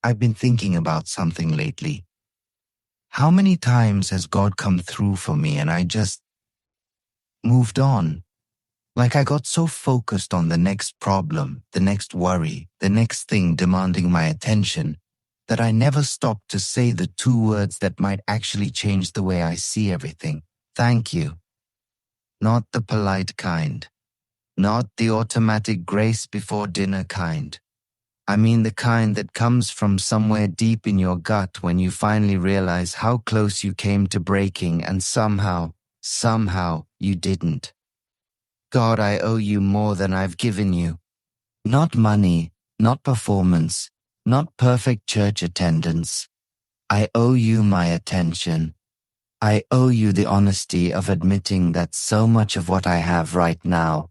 I've been thinking about something lately. How many times has God come through for me and I just moved on? Like I got so focused on the next problem, the next worry, the next thing demanding my attention, that I never stopped to say the two words that might actually change the way I see everything. Thank you. Not the polite kind. Not the automatic grace before dinner kind. I mean the kind that comes from somewhere deep in your gut when you finally realize how close you came to breaking and somehow you didn't. God, I owe you more than I've given you. Not money, not performance, not perfect church attendance. I owe you my attention. I owe you the honesty of admitting that so much of what I have right now,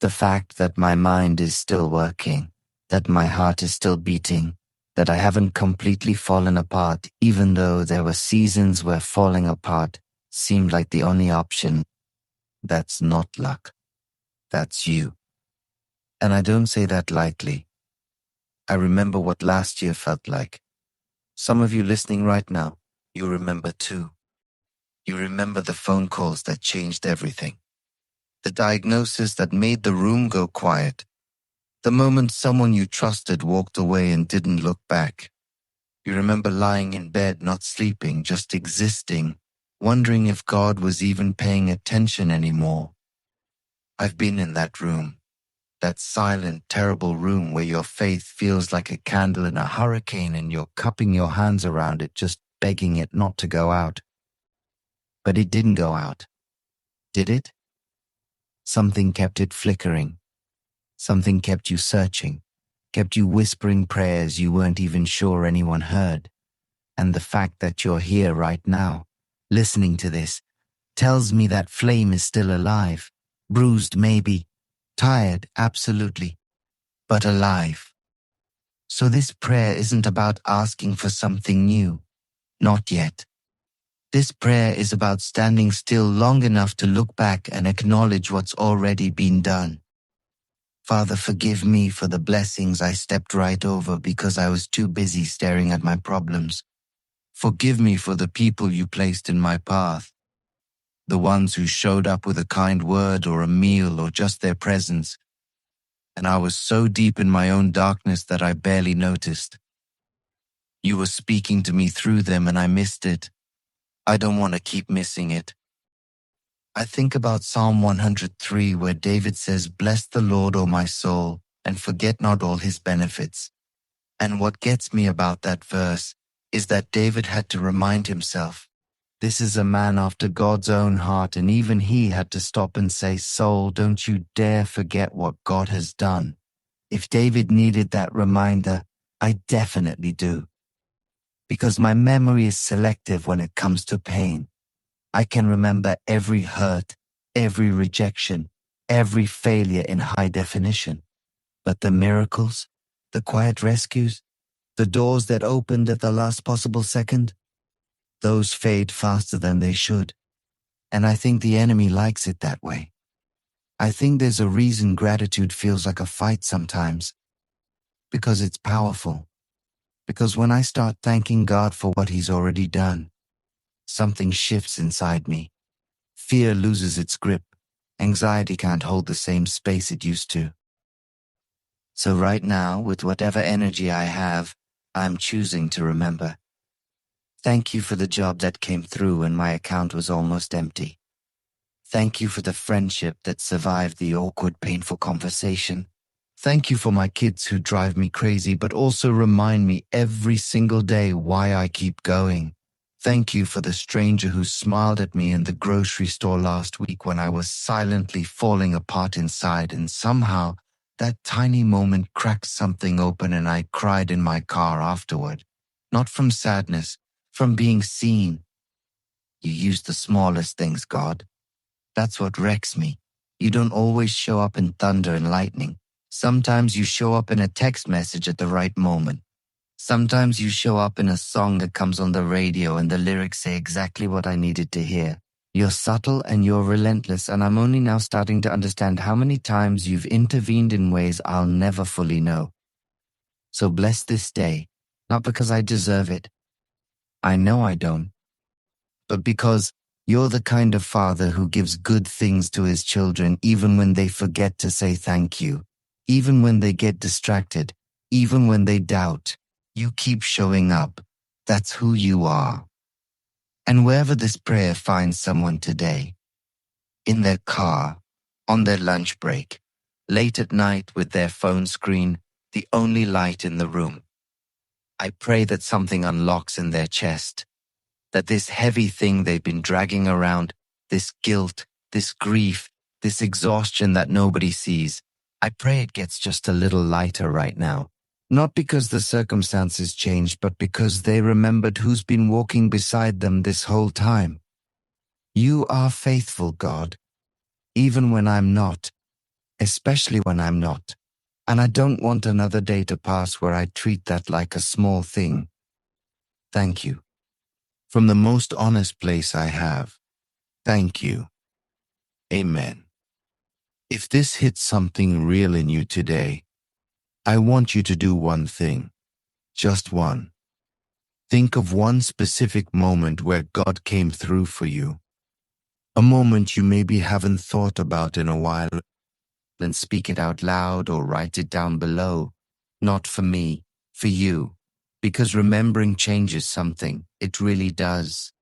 the fact that my mind is still working, that my heart is still beating, that I haven't completely fallen apart, even though there were seasons where falling apart seemed like the only option. That's not luck. That's you. And I don't say that lightly. I remember what last year felt like. Some of you listening right now, you remember too. You remember the phone calls that changed everything. The diagnosis that made the room go quiet. The moment someone you trusted walked away and didn't look back. You remember lying in bed, not sleeping, just existing, wondering if God was even paying attention anymore. I've been in that room. That silent, terrible room where your faith feels like a candle in a hurricane and you're cupping your hands around it, just begging it not to go out. But it didn't go out. Did it? Something kept it flickering. Something kept you searching, kept you whispering prayers you weren't even sure anyone heard. And the fact that you're here right now, listening to this, tells me that flame is still alive, bruised maybe, tired absolutely, but alive. So this prayer isn't about asking for something new, not yet. This prayer is about standing still long enough to look back and acknowledge what's already been done. Father, forgive me for the blessings I stepped right over because I was too busy staring at my problems. Forgive me for the people you placed in my path, the ones who showed up with a kind word or a meal or just their presence. And I was so deep in my own darkness that I barely noticed. You were speaking to me through them and I missed it. I don't want to keep missing it. I think about Psalm 103 where David says, "Bless the Lord, O my soul, and forget not all his benefits." And what gets me about that verse is that David had to remind himself, this is a man after God's own heart, and even he had to stop and say, "Soul, don't you dare forget what God has done." If David needed that reminder, I definitely do. Because my memory is selective when it comes to pain. I can remember every hurt, every rejection, every failure in high definition. But the miracles, the quiet rescues, the doors that opened at the last possible second, those fade faster than they should. And I think the enemy likes it that way. I think there's a reason gratitude feels like a fight sometimes. Because it's powerful. Because when I start thanking God for what He's already done, something shifts inside me. Fear loses its grip. Anxiety can't hold the same space it used to. So right now, with whatever energy I have, I'm choosing to remember. Thank you for the job that came through when my account was almost empty. Thank you for the friendship that survived the awkward, painful conversation. Thank you for my kids who drive me crazy but also remind me every single day why I keep going. Thank you for the stranger who smiled at me in the grocery store last week when I was silently falling apart inside, and somehow that tiny moment cracked something open and I cried in my car afterward. Not from sadness, from being seen. You use the smallest things, God. That's what wrecks me. You don't always show up in thunder and lightning. Sometimes you show up in a text message at the right moment. Sometimes you show up in a song that comes on the radio and the lyrics say exactly what I needed to hear. You're subtle and you're relentless, and I'm only now starting to understand how many times you've intervened in ways I'll never fully know. So bless this day. not because I deserve it. I know I don't. But because you're the kind of father who gives good things to his children even when they forget to say thank you, even when they get distracted, even when they doubt. You keep showing up. That's who you are. And wherever this prayer finds someone today, in their car, on their lunch break, late at night with their phone screen, the only light in the room, I pray that something unlocks in their chest, that this heavy thing they've been dragging around, this guilt, this grief, this exhaustion that nobody sees, I pray it gets just a little lighter right now. Not because the circumstances changed, but because they remembered who's been walking beside them this whole time. You are faithful, God, even when I'm not, especially when I'm not. And I don't want another day to pass where I treat that like a small thing. Thank you. From the most honest place I have. Thank you. Amen. If this hits something real in you today, I want you to do one thing. Just one. Think of one specific moment where God came through for you. A moment you maybe haven't thought about in a while. Then speak it out loud or write it down below. Not for me, for you. Because remembering changes something. It really does.